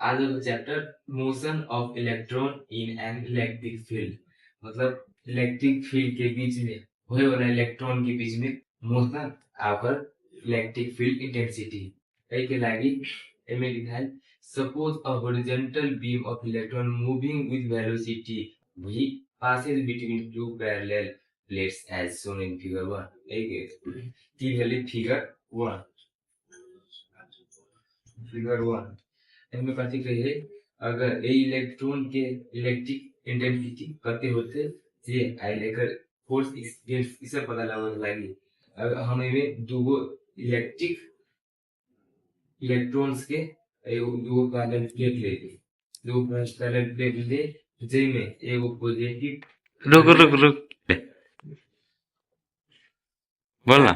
आज chapter motion of electron in an electric field, मतलब electric field के बीच में होए वाला इलेक्ट्रॉन के बीच में मोशन आकर इलेक्ट्रिक फील्ड इंटेंसिटी ए के लागी एमे लिखा है suppose a horizontal beam of electron moving with velocity v passes between two parallel plates as shown in figure 1 figure 1 इसमें कथी कही है अगर ए इलेक्ट्रॉन के इलेक्ट्रिक इंटेंसिटी कते होते जे आई लेकर फोर्स एक्सपीरियंस इसे पता लगावे लागी अगर हम एमे दूगो इलेक्ट्रिक इलेक्ट्रॉन्स के दूगो पैरेलल प्लेट लेके दूगो पैरेलल प्लेट ले जेमे एगो पॉजिटिव रुक बोलना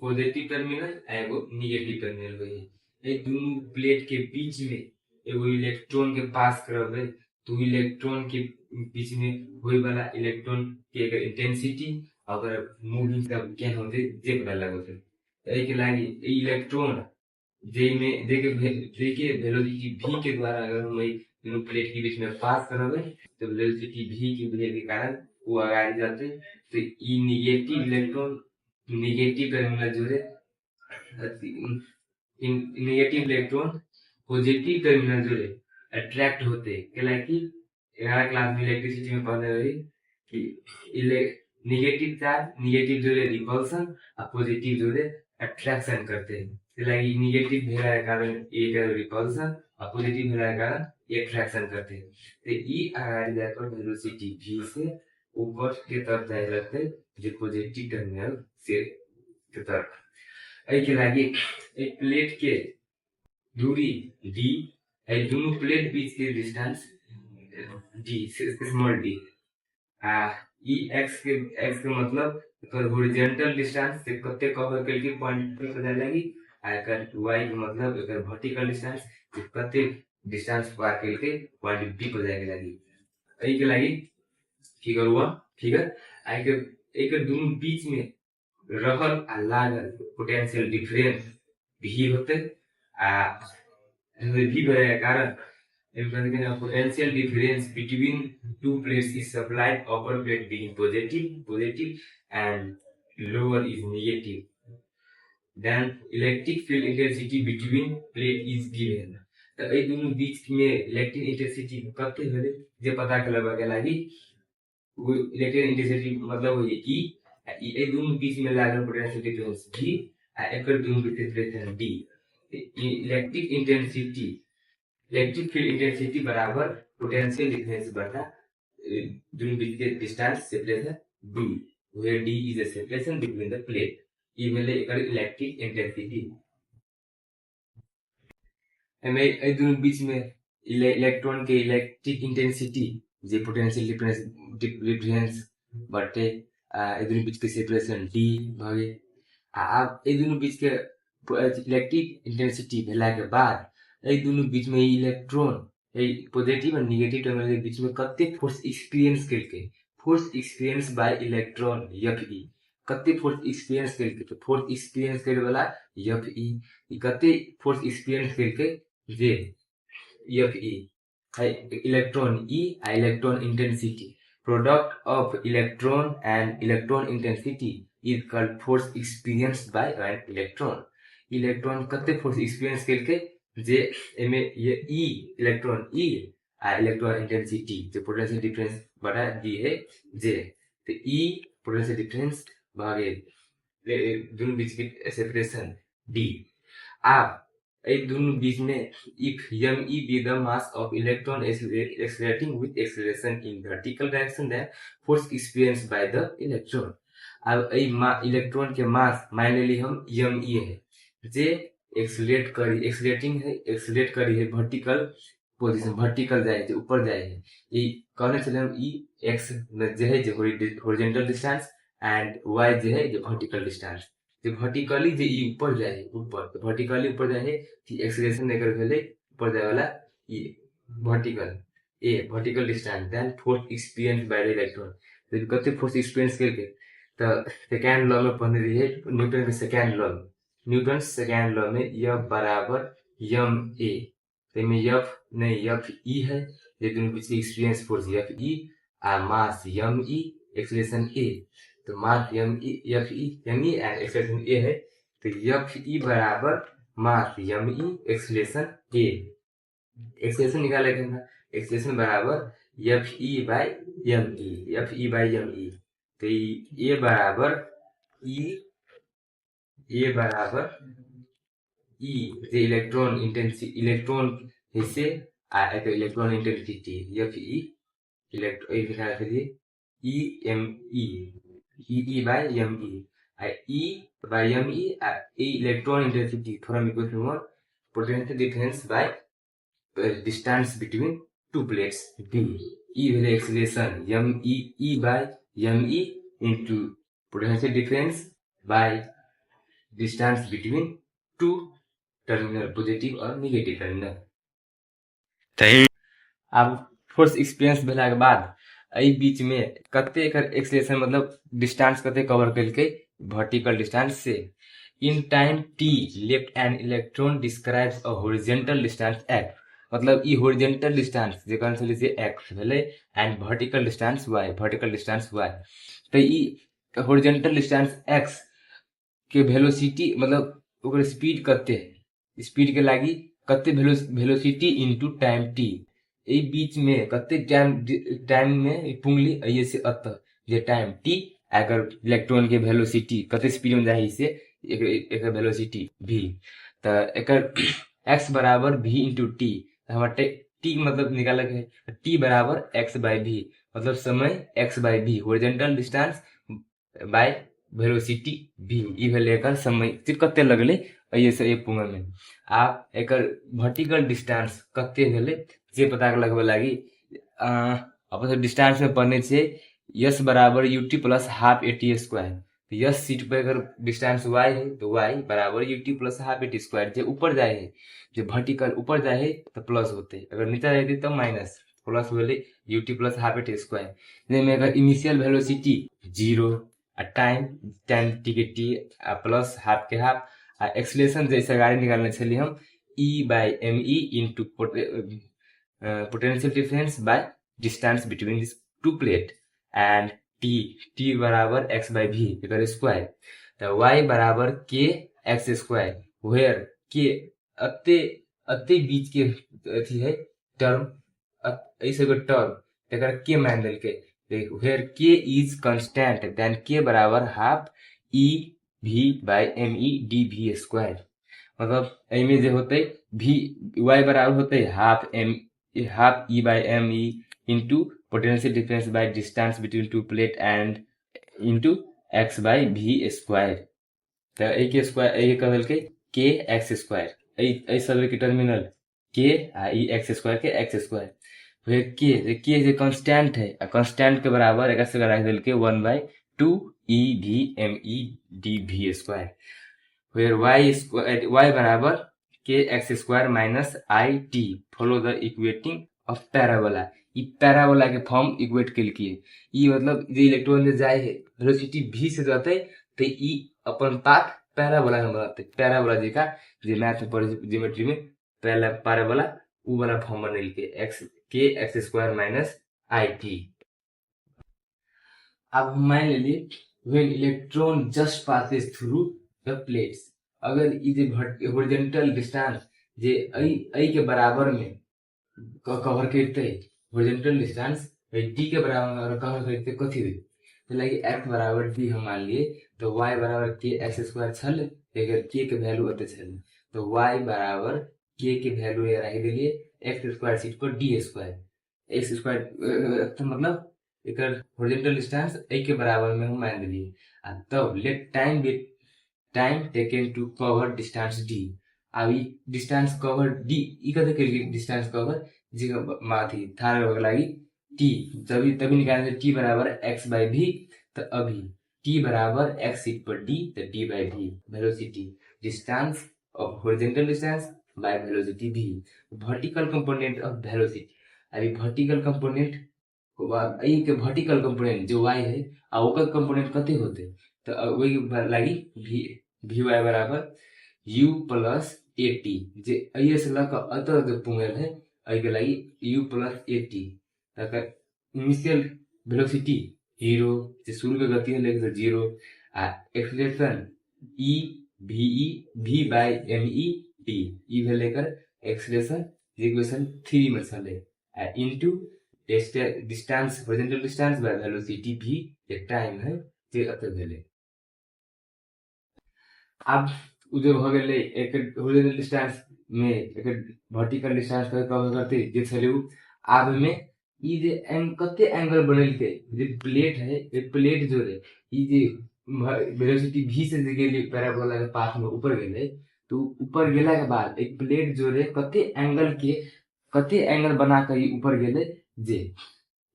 पॉजिटिव टर्मिनल एगो निगेटिव टर्मिनल होई ए दोनों प्लेट के बीच में एगो इलेक्ट्रॉन के पास करबे तो इलेक्ट्रॉन के बीच में होए वाला इलेक्ट्रॉन के इंटेंसिटी अगर मूविंग का क्या होते जे पता लगते ए के लागी इलेक्ट्रॉन जे में देके वेलोसिटी v के द्वारा अगर हम दोनों प्लेट के बीच में पास करबे तो वेलोसिटी v की वजह के कारण वो आगे जाते तो ई निगेटिव इलेक्ट्रॉन निगेटिव टर्मिनल जोड़े नेगेटिव इलेक्ट्रॉन पॉजिटिव टर्मिनल जोड़े अट्रैक्ट होते कि 11 क्लास में इलेक्ट्रिसिटी में पढ़ने रही कि नेगेटिव चार्ज नेगेटिव जोड़े रिपल्सन और पॉजिटिव जोड़े अट्रैक्शन करते हैं लाइक नेगेटिव भेला के कारण एक रिपल्सन और पॉजिटिव भेला के कारण ये अट्रैक्शन करते हैं तो ई आगे जाकर वेलोसिटी v से ऊपर के तरफ जाए लगते जो पॉजिटिव टर्मिनल से के तरफ ए के लागी एक प्लेट के दूरी d ए दोनों प्लेट बीच के डिस्टेंस d स्मॉल d ई x के मतलब एकर हॉरिजॉन्टल डिस्टेंस से कते कवर करके पॉइंट पे पता लगी एकर y के मतलब एकर वर्टिकल डिस्टेंस से कते डिस्टेंस पार करके पॉइंट b पे जाए लगी ए के लागी फिगर 1 फिगर आई के एकर दोनों बीच में रहल आ लागल पोटेंशियल डिफरेंस v होते आ v बड़े कारण potential difference between two plates is supplied upper plate being positive and lower is negative then electric field intensity between plate is given तो ए दोनों बीच में इलेक्ट्रिक इंटेंसिटी कते होले जे पता करबा के लागी वो इलेक्ट्रिक इंटेंसिटी मतलब होई ई ए दोनों बीच में लागल पोटेंशियल डिफरेंस v आ एकर दोनों बीच difference d electric intensity electric field intensity बराबर पोटेंशियल डिफरेंस बटा दोनों बीच के distance separation d where d is a separation between the plate ई भेले एकर इलेक्ट्रिक इंटेंसिटी एमे ए दोनों बीच में इलेक्ट्रॉन के इलेक्ट्रिक इंटेंसिटी जे पोटेंशियल डिफरेंस बटे ए दोनों बीच के सेपरेशन d भागे अब ए दोनों बीच के इलेक्ट्रिक इंटेंसिटी भेला के बाद ए दोनों बीच में इलेक्ट्रॉन ए पॉजिटिव और नेगेटिव टर्मिनल के बीच में कते फोर्स एक्सपीरियंस करके force experience bye electron Fe कते फोर्स एक्सपीरियंस करके तो फोर्स एक्सपीरियंस करे वाला Fe ई कते फोर्स एक्सपीरियंस करके जे Fe है इलेक्ट्रॉन E आ electron intensity product of electron and electron intensity is called force experienced by an electron electron कते फोर्स एक्सपीरियंस करके जे एमे ये ई इलेक्ट्रॉन ई आ इलेक्ट्रॉन इंटेंसिटी जो पोटेंशियल डिफरेंस बटा दी है जे तो ई पोटेंशियल डिफरेंस भागे दोनों बीच की सेपरेशन डी अब ए दोनों बीच में if me be the mass of electron accelerating with acceleration in vertical direction then force experienced by the electron अब ए इलेक्ट्रॉन के मास मान लेली हम me है जे एक्सेलरेट करी है वर्टिकल पोजीशन वर्टिकल जाए है ऊपर जाए है ये कहने चले हम ई एक्स जे है जो हॉरिजॉन्टल डिस्टेंस एंड y जे है जो वर्टिकल डिस्टेंस जो वर्टिकली जे ई ऊपर जाए ऊपर तो वर्टिकली ऊपर जाए है कि एक्सेलरेशन लेकर भेले ऊपर जाए वाला ई vertical distance then force experience by the electron तो कते फोर्स एक्सपीरियंस करके तो सेकंड लॉ में पढ़ने रही है न्यूटन के सेकंड लॉ में न्यूटन सेकंड लॉ में यह बराबर m a तो में एफ नहीं एफ ई है, ये दोनों बीच एक्सपीरियंस फोर्स एफ ई और mass M E, acceleration A. तो mass M E F E M E and acceleration A है, तो एफ ई बराबर mass M E acceleration A. Acceleration निकाला क्या, एक्सेलरेशन बराबर F E by M E, F E by M E. तो A बराबर E, A बराबर E जे इलेक्ट्रॉन इंटेंसिटी, इलेक्ट्रॉन हिस्से एक electron intensity F E electron लिखा करिए E M E by M E by M E electron intensity from equal to more potential difference by distance between two plates d, e value acceleration e by me into potential difference by distance between two terminal, positive और negative terminal। अब force experience भेला के बाद एहि बीच में कते एकर acceleration मतलब distance कते कवर कलके, वर्टिकल डिस्टेंस से in time t left an electron describes a horizontal distance x, मतलब ई हॉरिजॉन्टल डिस्टेंस जेकर से लिसे x भेले and vertical distance y, vertical distance y। तो ई हॉरिजॉन्टल डिस्टेंस x के वेलोसिटी मतलब ओकर स्पीड कते है, स्पीड के लागी कते वेलोसिटी इनटू टाइम t, ए बीच में कते टाइम में पुंगली ये से अत जे टाइम t अगर इलेक्ट्रॉन के वेलोसिटी कते स्पीड में जाए से एक वेलोसिटी v, तो एकर x बराबर v इंटू टी, हमारे टी मतलब निकाला है टी बराबर x बाई v, मतलब समय x by v, horizontal distance by velocity v, ई भेले एकर समय कते लगले ये से एक पुंग में। आप एकर वर्टिकल डिस्टेंस कते भेले जे पता लगबे लागी अपन डिस्टेंस में पढ़ने से यस बराबर UT plus half a t square, तो यस सीट पर अगर डिस्टेंस y है तो y बराबर UT plus half a t square, जो ऊपर जाए है जो वर्टिकल ऊपर जाए है तो प्लस होते, अगर नीचे जाए तो माइनस, प्लस बोले u t plus half a t square. जिसमें अगर initial velocity 0 time time t के टी प्लस हाफ के हाफ, एक्सेलरेशन जैसे गाड़ी निकालने चलिए हम e by M e into potential difference by distance between this two plate and t बराबर x बाई v एकर स्क्वायर, तो y बराबर k x square, where k अते अते बीच के अथी है टर्म, ऐसे को टर्म एकर k मान देल के, where k is constant then k बराबर half e v by M e d v square, मतलब एमे जे होते v y बराबर होते half e by M e into potential difference by distance between two plate and into x by v square, तो ए के स्क्वायर ए के कहल के के एक्स स्क्वायर, ए सब के टर्मिनल के आ ई एक्स स्क्वायर के एक्स स्क्वायर, फिर के जे कांस्टेंट है, कांस्टेंट के बराबर एक से रख देल के 1 by 2 e v m e d v square, फिर y बराबर के एक्स स्क्वायर माइनस आई टी, follow the equating of parabola, ई पैराबोला के फॉर्म इक्वेट के लिए, ई मतलब जे इलेक्ट्रॉन जे जाए है वेलोसिटी v से जाते तो ई अपन पाथ पैराबोला में बनाते, पैराबोला जी का जे मैथ में पढ़े ज्योमेट्री में पैराबोला उ वाला फॉर्म बनेल के एक्स स्क्वायर माइनस आई टी। अब मान लीजिए when electron just passes through the plates, अगर ई जे हॉरिजॉन्टल डिस्टेंस जे आई के बराबर में कवर करते हॉरिजॉन्टल डिस्टेंस डी के बराबर में अगर कवर करते कथी होई, तो लाइक x बराबर d हम मान लिए तो y बराबर k एक्स स्क्वायर छल, अगर k के वैल्यू अते छल तो y बराबर k के वैल्यू ये रख दिलिए x स्क्वायर सीट पर d स्क्वायर, x स्क्वायर तो मतलब एकर हॉरिजॉन्टल डिस्टेंस a के बराबर में हम मान दिलिए, तब let time taken to cover distance d, अभी डिस्टेंस कवर d ई कते करिए डिस्टेंस कवर जी माथी थार हो लागी t, तभी निकालने से t बराबर x बाई v, तो अभी t बराबर x सीट पर d तो d by v, velocity distance of horizontal distance by velocity v, vertical component of velocity, अभी वर्टिकल कंपोनेंट को बाद ई के वर्टिकल कंपोनेंट जो y है आ ओकर कंपोनेंट कते होते, तो वही लागी v y बराबर u प्लस एटी जे अइए से लक अतर तक पुंगल है अइ के लागि u प्लस एटी तकर इनिशियल वेलोसिटी 0 जे शुरू के गति है लेके 0 आ acceleration e ve v by me t ई भेले कर एक्सेलरेशन इक्वेशन 3 में छले आ into distance horizontal distance by velocity v एक टाइम है जे अतर भेले। अब उ जे भ गेलै एक हॉरिजॉन्टल डिस्टेंस में एक वर्टिकल डिस्टेंस का कवर करते जे छले उ आब में ई जे कते एंगल बनेलकै जे प्लेट है ए प्लेट जो रे ई जे वेलोसिटी v से जे गेलै पैराबोला के पाथ में ऊपर गेलै तो ऊपर गेला के बाद एक प्लेट जो रे कते एंगल बना के ई ऊपर गेलै जे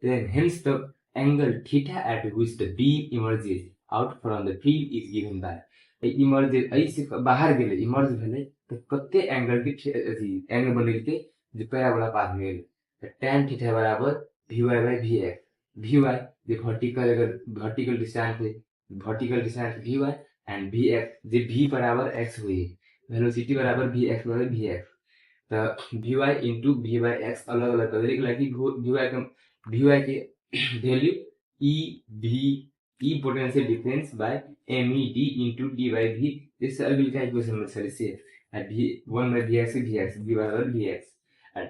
then hence the angle theta at which the beam emerges out from the field is given by emerge ऐसे बाहर गेले इमर्ज भेले तो कते एंगल के अथी एंगल बनेलकै जे पैराबोला पाथ में गेलै tan थीटा बराबर vy बाय vx vy जे वर्टिकल डिस्टेंस है vertical distance vy and vx J v बराबर x हुई वेलोसिटी बराबर vx बराबर vx तो vy into v by x अलग अलग कर देख लगी vy के value e v e potential difference bye med into d by v this अगली का इक्वेशन में चले से v 1 by vx vx v बराबर vx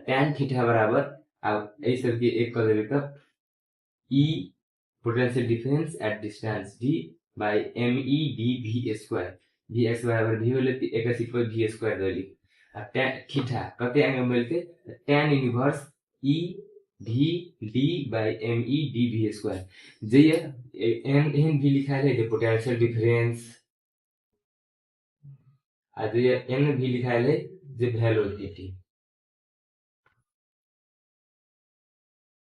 tan थीटा बराबर अब ए सब के एक कर देबे तब e potential difference at distance d by med v square vx बराबर v होले एक इक्वल v स्क्वायर देली tan थीटा कते एंगल मिलते tan inverse e v d by me dv square जे एन भी लिखा है जे पोटेंशियल डिफरेंस आ जे एन भी लिखा है जे वेलोसिटी